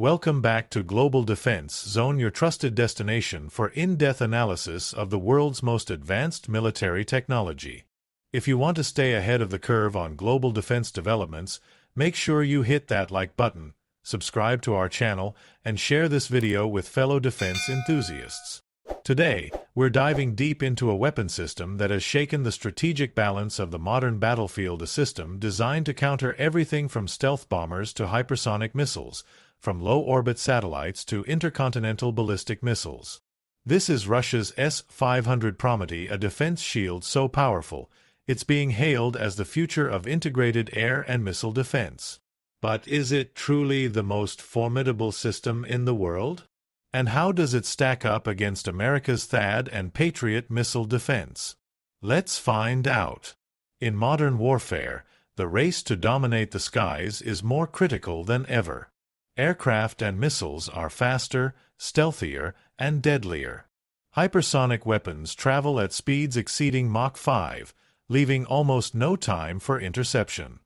Welcome back to Global Defense Zone, your trusted destination for in-depth analysis of the world's most advanced military technology. If you want to stay ahead of the curve on global defense developments, make sure you hit that like button, subscribe to our channel, and share this video with fellow defense enthusiasts. Today, we're diving deep into a weapon system that has shaken the strategic balance of the modern battlefield, a system designed to counter everything from stealth bombers to hypersonic missiles, from low-orbit satellites to intercontinental ballistic missiles. This is Russia's S-500 Prometey, a defense shield so powerful, it's being hailed as the future of integrated air and missile defense. But is it truly the most formidable system in the world? And how does it stack up against America's THAAD and Patriot missile defense? Let's find out. In modern warfare, the race to dominate the skies is more critical than ever. Aircraft and missiles are faster, stealthier, and deadlier. Hypersonic weapons travel at speeds exceeding Mach 5, leaving almost no time for interception.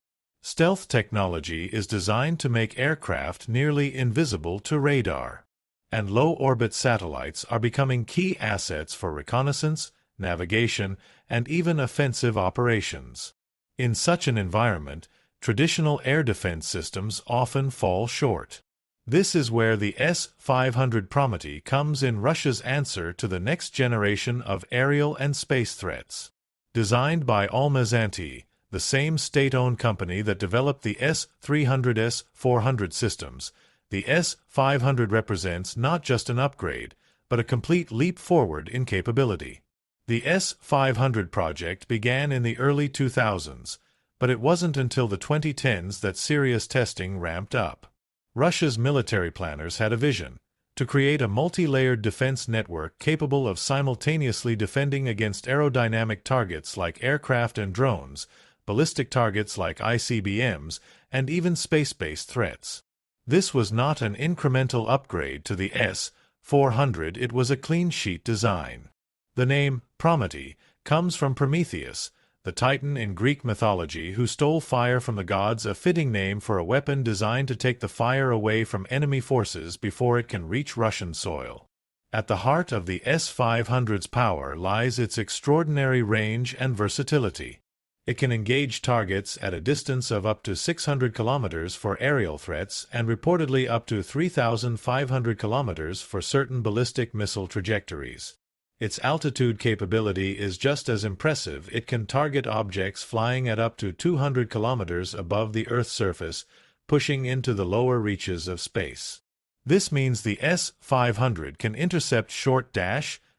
Stealth technology is designed to make aircraft nearly invisible to radar. And low-orbit satellites are becoming key assets for reconnaissance, navigation, and even offensive operations. In such an environment, traditional air defense systems often fall short. This is where the S-500 Prometey comes in, Russia's answer to the next generation of aerial and space threats. Designed by unmatched, the same state-owned company that developed the S-300 S-400 systems, the S-500 represents not just an upgrade, but a complete leap forward in capability. The S-500 project began in the early 2000s, but it wasn't until the 2010s that serious testing ramped up. Russia's military planners had a vision to create a multi-layered defense network capable of simultaneously defending against aerodynamic targets like aircraft and drones, ballistic targets like ICBMs, and even space-based threats. This was not an incremental upgrade to the S-400, it was a clean-sheet design. The name Prometey comes from Prometheus, the Titan in Greek mythology who stole fire from the gods, a fitting name for a weapon designed to take the fire away from enemy forces before it can reach Russian soil. At the heart of the S-500's power lies its extraordinary range and versatility. It can engage targets at a distance of up to 600 kilometers for aerial threats and reportedly up to 3,500 kilometers for certain ballistic missile trajectories. Its altitude capability is just as impressive. It can target objects flying at up to 200 kilometers above the Earth's surface, pushing into the lower reaches of space. This means the S-500 can intercept short,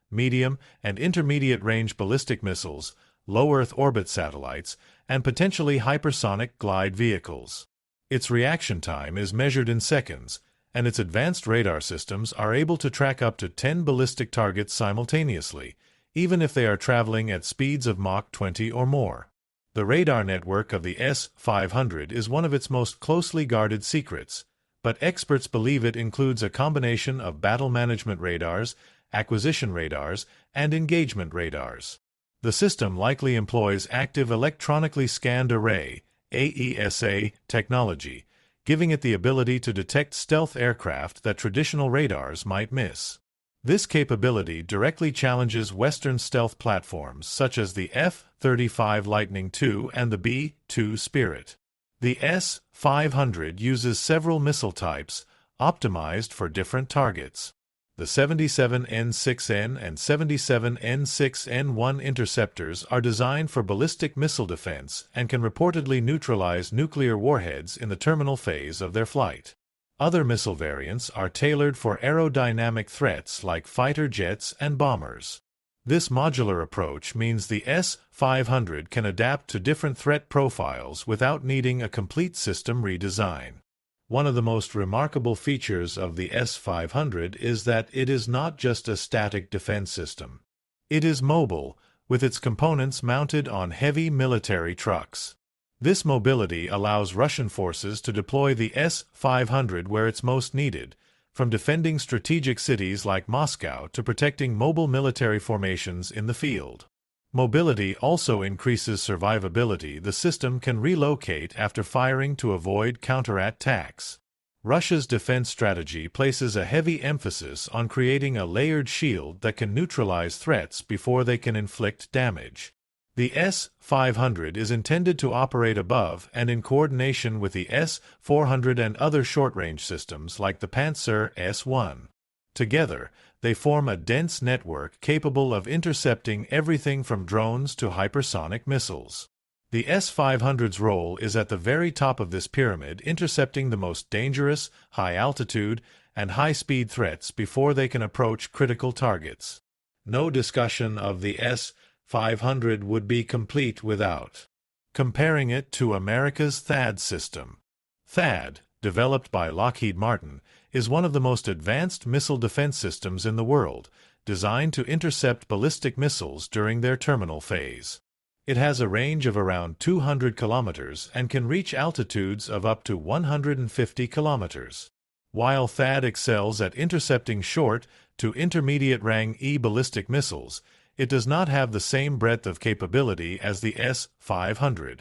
medium, and intermediate-range ballistic missiles, low-Earth orbit satellites, and potentially hypersonic glide vehicles. Its reaction time is measured in seconds, and its advanced radar systems are able to track up to 10 ballistic targets simultaneously, even if they are traveling at speeds of Mach 20 or more. The radar network of the S-500 is one of its most closely guarded secrets, but experts believe it includes a combination of battle management radars, acquisition radars, and engagement radars. The system likely employs active electronically scanned array (AESA) technology, giving it the ability to detect stealth aircraft that traditional radars might miss. This capability directly challenges Western stealth platforms such as the F-35 Lightning II and the B-2 Spirit. The S-500 uses several missile types, optimized for different targets. The 77N6N and 77N6N1 interceptors are designed for ballistic missile defense and can reportedly neutralize nuclear warheads in the terminal phase of their flight. Other missile variants are tailored for aerodynamic threats like fighter jets and bombers. This modular approach means the S-500 can adapt to different threat profiles without needing a complete system redesign. One of the most remarkable features of the S-500 is that it is not just a static defense system. It is mobile, with its components mounted on heavy military trucks. This mobility allows Russian forces to deploy the S-500 where it's most needed, from defending strategic cities like Moscow to protecting mobile military formations in the field. Mobility also increases survivability. The system can relocate after firing to avoid counterattacks. Russia's defense strategy places a heavy emphasis on creating a layered shield that can neutralize threats before they can inflict damage. The S-500 is intended to operate above and in coordination with the S-400 and other short-range systems like the Panzer S-1. Together, they form a dense network capable of intercepting everything from drones to hypersonic missiles. The S-500's role is at the very top of this pyramid, intercepting the most dangerous, high-altitude, and high-speed threats before they can approach critical targets. No discussion of the S-500 would be complete without comparing it to America's THAAD system. THAAD, developed by Lockheed Martin, is one of the most advanced missile defense systems in the world, designed to intercept ballistic missiles during their terminal phase. It has a range of around 200 kilometers and can reach altitudes of up to 150 kilometers. While THAAD excels at intercepting short to intermediate-range ballistic missiles, it does not have the same breadth of capability as the S-500.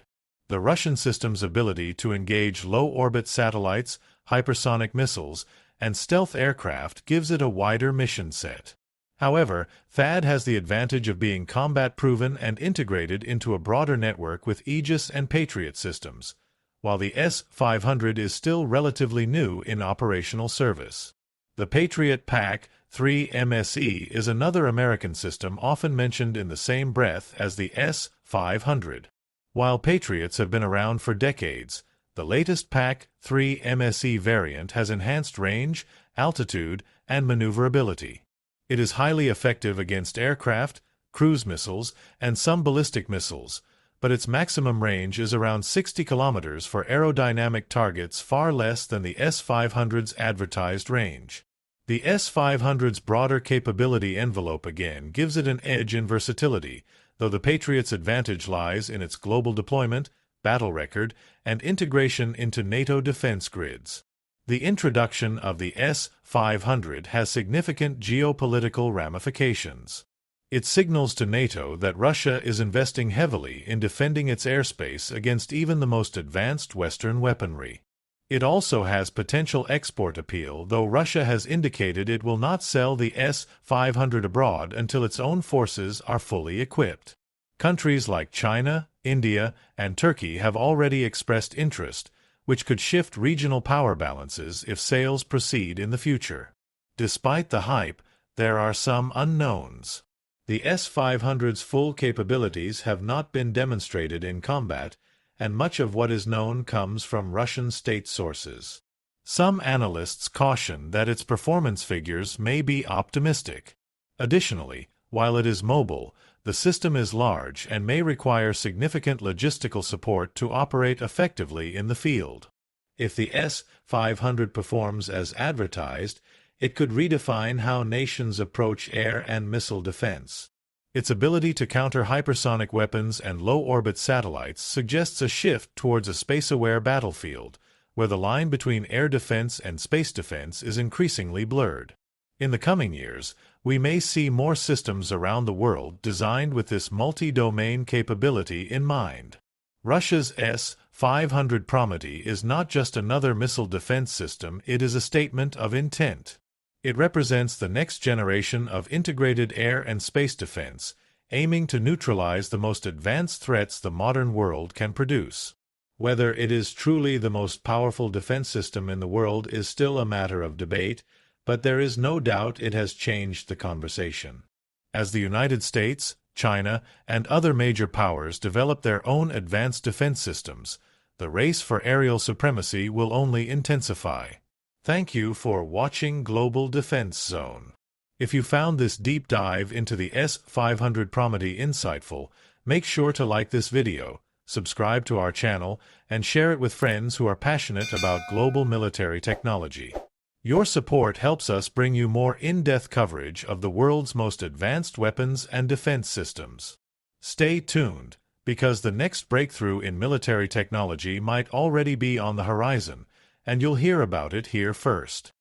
The Russian system's ability to engage low-orbit satellites, hypersonic missiles, and stealth aircraft gives it a wider mission set. However, THAAD has the advantage of being combat-proven and integrated into a broader network with Aegis and Patriot systems, while the S-500 is still relatively new in operational service. The Patriot PAC-3 MSE is another American system often mentioned in the same breath as the S-500. While Patriots have been around for decades, the latest PAC-3 MSE variant has enhanced range, altitude, and maneuverability. It is highly effective against aircraft, cruise missiles, and some ballistic missiles, but its maximum range is around 60 kilometers for aerodynamic targets, far less than the S-500's advertised range. The S-500's broader capability envelope again gives it an edge in versatility, though the Patriot's advantage lies in its global deployment, battle record, and integration into NATO defense grids. The introduction of the S-500 has significant geopolitical ramifications. It signals to NATO that Russia is investing heavily in defending its airspace against even the most advanced Western weaponry. It also has potential export appeal, though Russia has indicated it will not sell the S-500 abroad until its own forces are fully equipped. Countries like China, India, and Turkey have already expressed interest, which could shift regional power balances if sales proceed in the future. Despite the hype, there are some unknowns. The S-500's full capabilities have not been demonstrated in combat, and much of what is known comes from Russian state sources. Some analysts caution that its performance figures may be optimistic. Additionally, while it is mobile, the system is large and may require significant logistical support to operate effectively in the field. If the S-500 performs as advertised, it could redefine how nations approach air and missile defense. Its ability to counter hypersonic weapons and low-orbit satellites suggests a shift towards a space-aware battlefield, where the line between air defense and space defense is increasingly blurred. In the coming years, we may see more systems around the world designed with this multi-domain capability in mind. Russia's S-500 Prometey is not just another missile defense system, it is a statement of intent. It represents the next generation of integrated air and space defense, aiming to neutralize the most advanced threats the modern world can produce. Whether it is truly the most powerful defense system in the world is still a matter of debate, but there is no doubt it has changed the conversation. As the United States, China, and other major powers develop their own advanced defense systems, the race for aerial supremacy will only intensify. Thank you for watching Global Defense Zone. If you found this deep dive into the S-500 Prometey insightful, make sure to like this video, subscribe to our channel, and share it with friends who are passionate about global military technology. Your support helps us bring you more in-depth coverage of the world's most advanced weapons and defense systems. Stay tuned, because the next breakthrough in military technology might already be on the horizon, and you'll hear about it here first.